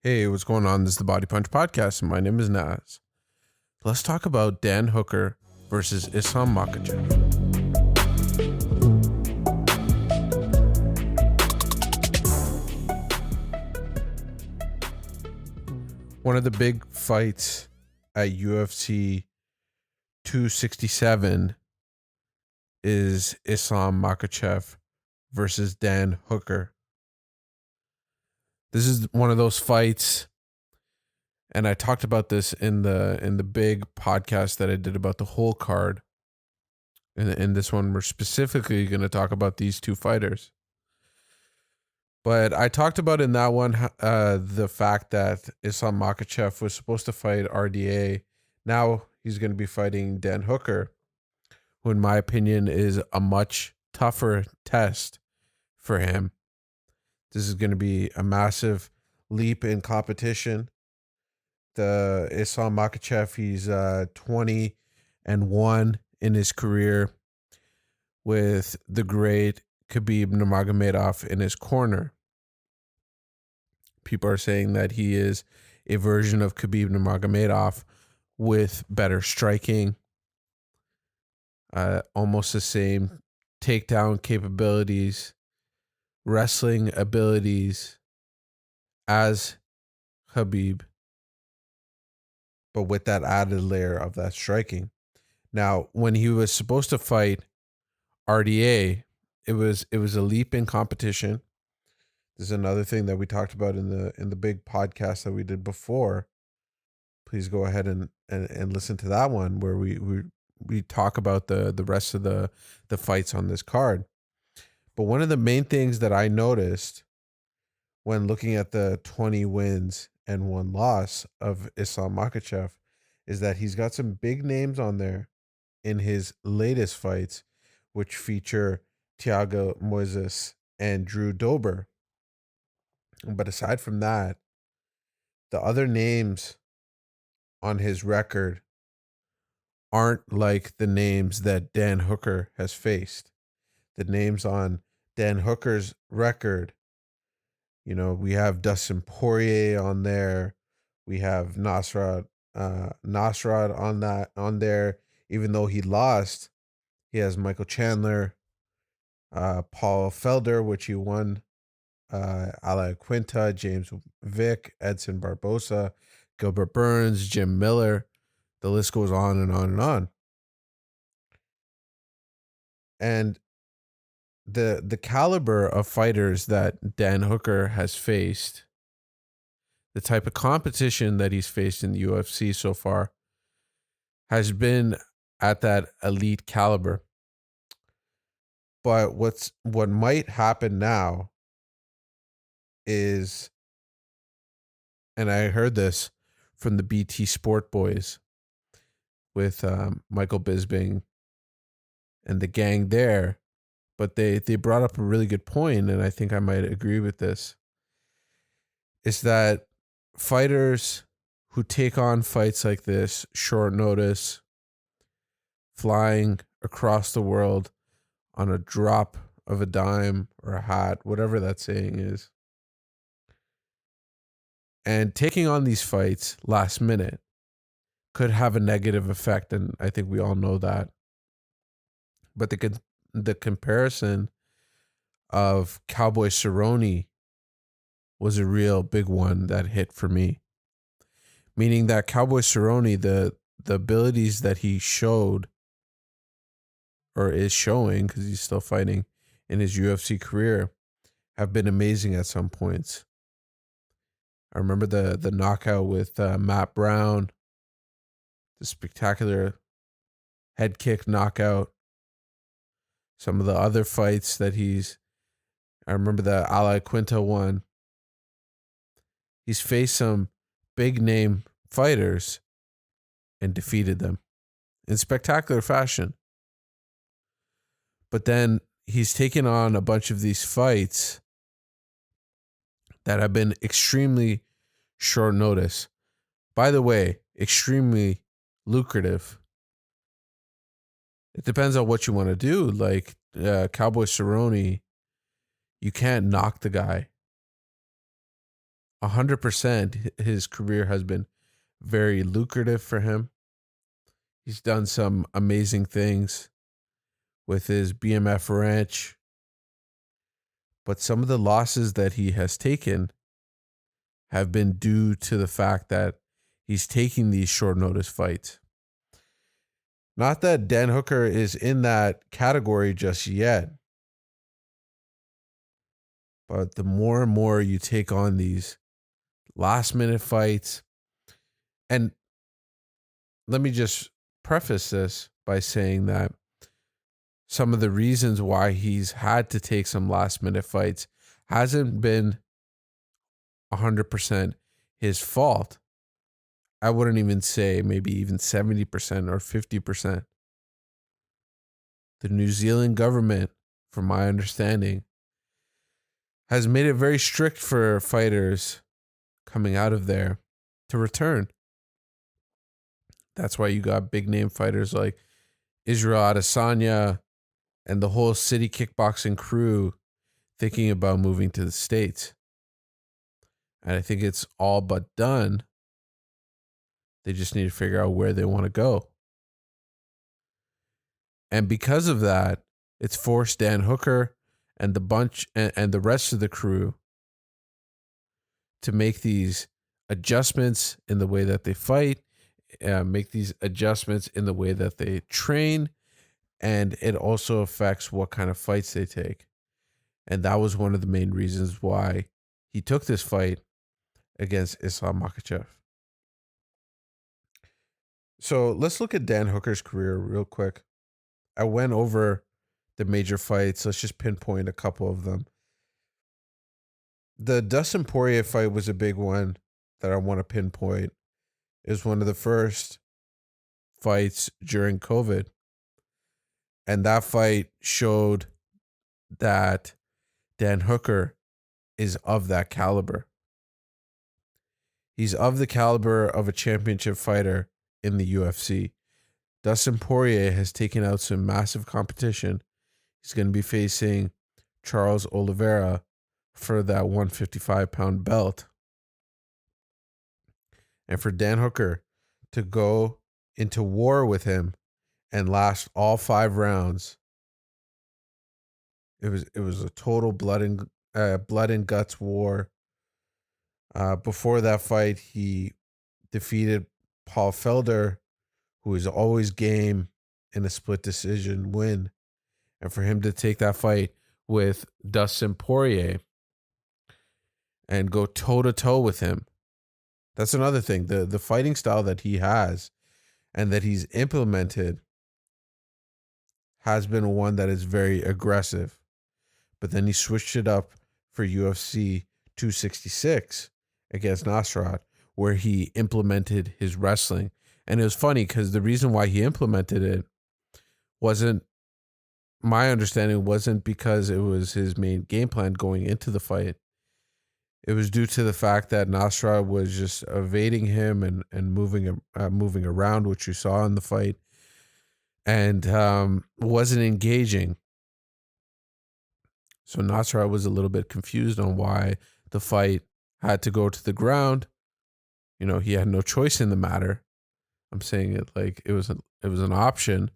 Hey, what's going on? This is the Body Punch Podcast, and my name is Naz. Let's talk about Dan Hooker versus Islam Makhachev. One of the big fights at UFC 267 is Islam Makhachev versus Dan Hooker. This is one of those fights, and I talked about this in the big podcast that I did about the whole card. In this one, we're specifically going to talk about these two fighters. But I talked about in that one the fact that Islam Makhachev was supposed to fight RDA. Now he's going to be fighting Dan Hooker, who in my opinion is a much tougher test for him. This is going to be a massive leap in competition. The Islam Makhachev, he's 20-1 in his career with the great Khabib Nurmagomedov in his corner. People are saying that he is a version of Khabib Nurmagomedov with better striking, almost the same takedown capabilities, wrestling abilities as Khabib, but with that added layer of that striking. Now, when he was supposed to fight RDA, it was a leap in competition. This is another thing that we talked about in the big podcast that we did before. Please go ahead and listen to that one where we talk about the rest of the fights on this card. But one of the main things that I noticed when looking at the 20 wins and 1 loss of Islam Makhachev is that he's got some big names on there in his latest fights, which feature Thiago Moises and Drew Dober. But aside from that, the other names on his record aren't like the names that Dan Hooker has faced. The names on Dan Hooker's record, we have Dustin Poirier on there. We have Nasrat on there. Even though he lost, he has Michael Chandler, Paul Felder, which he won, Ala Quinta, James Vick, Edson Barbosa, Gilbert Burns, Jim Miller. The list goes on and on and on. And the caliber of fighters that Dan Hooker has faced, the type of competition that he's faced in the UFC so far, has been at that elite caliber. But what might happen now is, and I heard this from the BT Sport Boys with Michael Bisping and the gang there, but they brought up a really good point, and I think I might agree with this, is that fighters who take on fights like this, short notice, flying across the world on a drop of a dime or a hat, whatever that saying is, and taking on these fights last minute could have a negative effect, and I think we all know that. But the comparison of Cowboy Cerrone was a real big one that hit for me. Meaning that Cowboy Cerrone, the abilities that he showed or is showing, because he's still fighting in his UFC career, have been amazing at some points. I remember the knockout with Matt Brown, the spectacular head kick knockout. Some of the other fights that I remember the Ala Quinta one. He's faced some big name fighters and defeated them in spectacular fashion. But then he's taken on a bunch of these fights that have been extremely short notice. By the way, extremely lucrative. It depends on what you want to do. Like Cowboy Cerrone, you can't knock the guy 100% his career has been very lucrative for him. He's done some amazing things with his BMF ranch, but some of the losses that he has taken have been due to the fact that he's taking these short notice fights. Not that Dan Hooker is in that category just yet, but the more and more you take on these last minute fights, and let me just preface this by saying that some of the reasons why he's had to take some last minute fights hasn't been 100% his fault. I wouldn't even say maybe even 70% or 50%. The New Zealand government, from my understanding, has made it very strict for fighters coming out of there to return. That's why you got big name fighters like Israel Adesanya and the whole city kickboxing crew thinking about moving to the States. And I think it's all but done. They just need to figure out where they want to go. And because of that, it's forced Dan Hooker and the bunch and the rest of the crew to make these adjustments in the way that they fight, make these adjustments in the way that they train, and it also affects what kind of fights they take. And that was one of the main reasons why he took this fight against Islam Makhachev. So let's look at Dan Hooker's career real quick. I went over the major fights. Let's just pinpoint a couple of them. The Dustin Poirier fight was a big one that I want to pinpoint. It was one of the first fights during COVID. And that fight showed that Dan Hooker is of that caliber. He's of the caliber of a championship fighter in the UFC. Dustin Poirier has taken out some massive competition. He's going to be facing Charles Oliveira for that 155-pound belt. And for Dan Hooker to go into war with him and last all 5 rounds, it was a total blood and guts war. Before that fight, he defeated Paul Felder, who is always game in a split decision win. And for him to take that fight with Dustin Poirier and go toe-to-toe with him, that's another thing. The fighting style that he has and that he's implemented has been one that is very aggressive. But then he switched it up for UFC 266 against Nasrat, where he implemented his wrestling. And it was funny because the reason why he implemented it wasn't, my understanding wasn't because it was his main game plan going into the fight. It was due to the fact that Nasrat was just evading him and moving around, which you saw in the fight, and wasn't engaging. So Nasrat was a little bit confused on why the fight had to go to the ground. You know, he had no choice in the matter. I'm saying it like it was an option,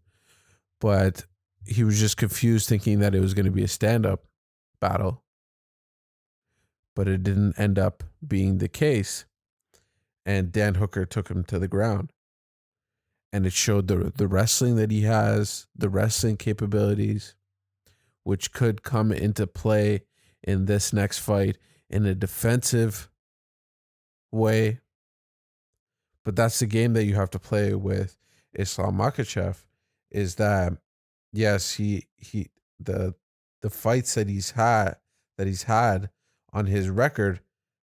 but he was just confused, thinking that it was going to be a stand-up battle. But it didn't end up being the case. And Dan Hooker took him to the ground. And it showed the wrestling that he has, the wrestling capabilities, which could come into play in this next fight in a defensive way. But that's the game that you have to play with Islam Makhachev, is that, yes, the fights that he's had on his record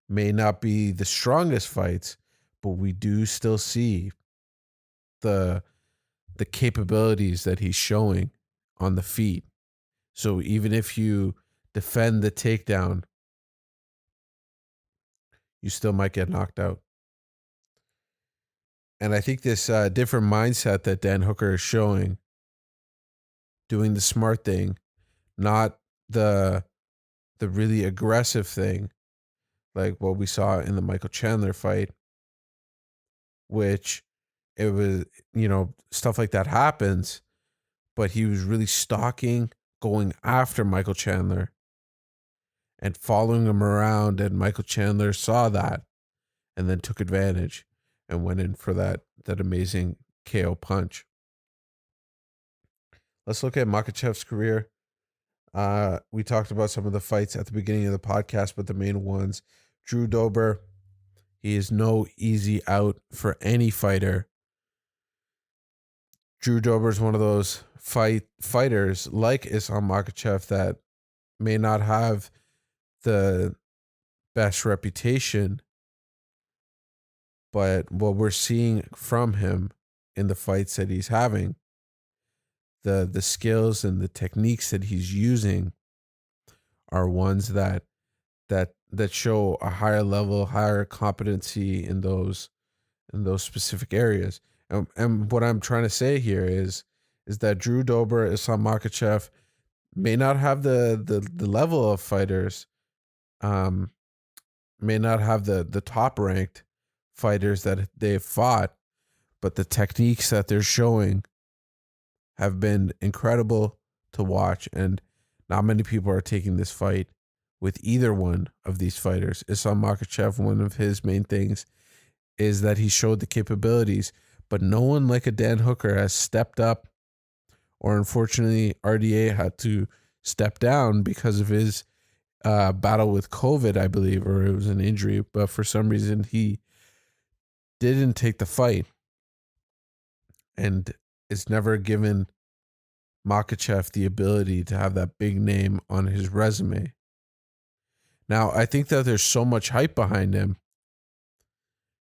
may not be the strongest fights, but we do still see the capabilities that he's showing on the feet. So even if you defend the takedown, you still might get knocked out. And I think this different mindset that Dan Hooker is showing, doing the smart thing, not the really aggressive thing, like what we saw in the Michael Chandler fight, which it was, stuff like that happens, but he was really stalking, going after Michael Chandler and following him around. And Michael Chandler saw that and then took advantage and went in for that amazing KO punch. Let's look at Makhachev's career. We talked about some of the fights at the beginning of the podcast, but the main ones: Drew Dober. He is no easy out for any fighter. Drew Dober is one of those fighters like Islam Makhachev that may not have the best reputation, but what we're seeing from him in the fights that he's having, the skills and the techniques that he's using are ones that show a higher level, higher competency in those specific areas. And what I'm trying to say here is that Drew Dober, Islam Makhachev may not have the level of fighters, may not have the top ranked fighters that they've fought, but the techniques that they're showing have been incredible to watch. And not many people are taking this fight with either one of these fighters. Islam Makhachev, one of his main things is that he showed the capabilities, but no one like a Dan Hooker has stepped up, or unfortunately RDA had to step down because of his battle with COVID, I believe, or it was an injury, but for some reason he didn't take the fight, and it's never given Makhachev the ability to have that big name on his resume. Now, I think that there's so much hype behind him,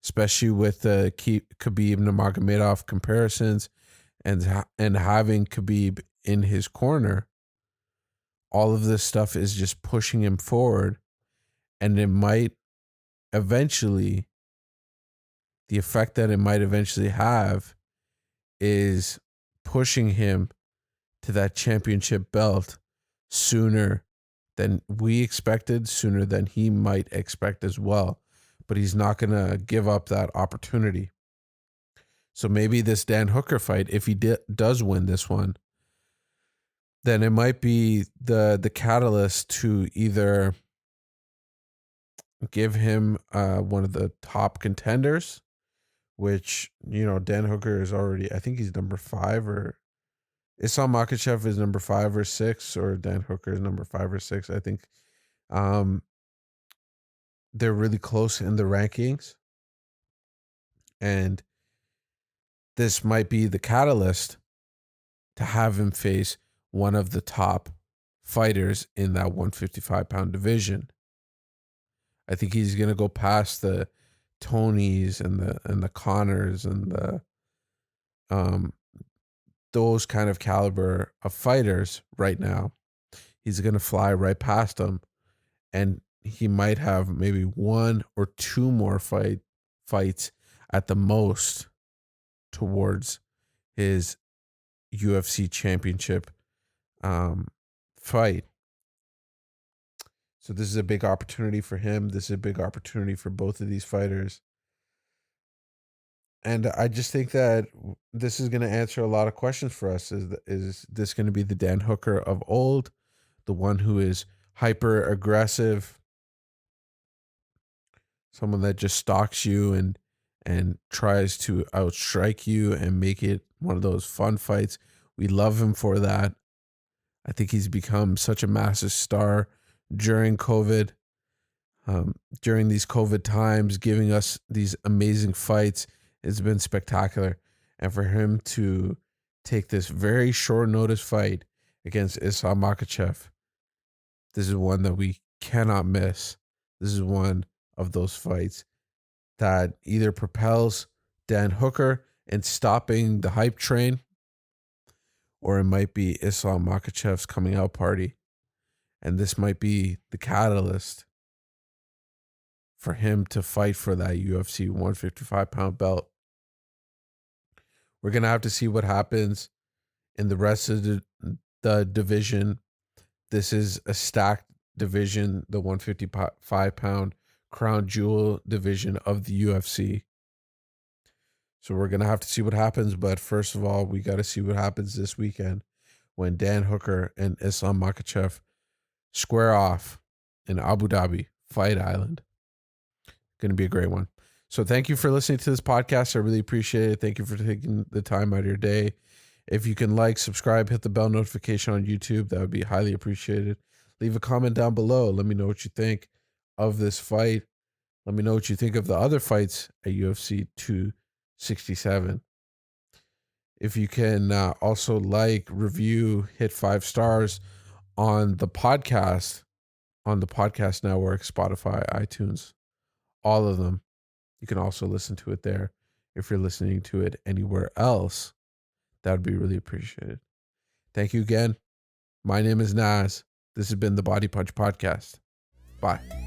especially with the Khabib Nurmagomedov comparisons and having Khabib in his corner. All of this stuff is just pushing him forward, and it might eventually, the effect that it might eventually have is pushing him to that championship belt sooner than we expected, sooner than he might expect as well. But he's not going to give up that opportunity. So maybe this Dan Hooker fight, if he does win this one, then it might be the catalyst to either give him one of the top contenders, which, Dan Hooker is already, I think he's number 5, or Islam Makhachev is number 5 or 6, or Dan Hooker is number 5 or 6. I think they're really close in the rankings. And this might be the catalyst to have him face one of the top fighters in that 155-pound division. I think he's going to go past the Tonys and the Connors and the those kind of caliber of fighters right now. He's going to fly right past them, and he might have maybe 1 or 2 more fights at the most towards his UFC championship fight. So this is a big opportunity for him. This is a big opportunity for both of these fighters. And I just think that this is going to answer a lot of questions for us. Is this going to be the Dan Hooker of old, the one who is hyper aggressive, someone that just stalks you and tries to outstrike you and make it one of those fun fights? We love him for that. I think he's become such a massive star during COVID, during these COVID times, giving us these amazing fights. It's been spectacular. And for him to take this very short notice fight against Islam Makhachev, this is one that we cannot miss. This is one of those fights that either propels Dan Hooker in stopping the hype train, or it might be Islam Makhachev's coming out party. And this might be the catalyst for him to fight for that UFC 155-pound belt. We're going to have to see what happens in the rest of the division. This is a stacked division, the 155-pound crown jewel division of the UFC. So we're going to have to see what happens. But first of all, we got to see what happens this weekend when Dan Hooker and Islam Makhachev square off in Abu Dhabi, Fight Island. Going to be a great one. So thank you for listening to this podcast. I really appreciate it. Thank you for taking the time out of your day. If you can like, subscribe, hit the bell notification on YouTube, that would be highly appreciated. Leave a comment down below. Let me know what you think of this fight. Let me know what you think of the other fights at UFC 267. If you can also like, review, hit 5 stars on the podcast network, Spotify, iTunes, all of them. You can also listen to it there. If you're listening to it anywhere else, that would be really appreciated. Thank you again. My name is Naz. This has been the Body Punch Podcast. Bye.